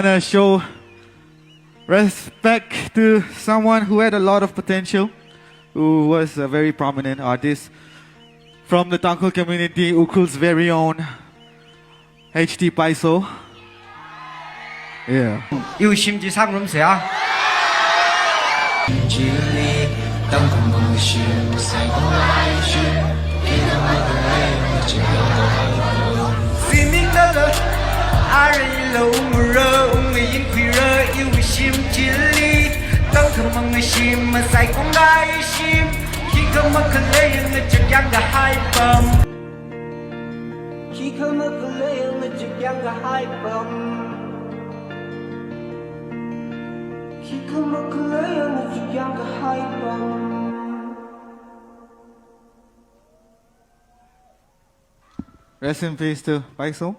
wanna show respect to someone who had a lot of potential, who was a very prominent artist from the Tangkhul community, Ukul's very own Ht Pyso. Yeah. yêu sim chỉ sang lắm sẽ xin đi đâu rồi ai lâu mơ người yên quỳ rơ yêu sim chỉ li đâu không mong người sim mà say con gái sim khi không mong cần lấy người chắc chắn cả hai bầm khi không mong cần lấy người chắc chắn cả hai bầm khi không mong cần lấy người chắc chắn cả hai bầm. Rest in peace to Pyso.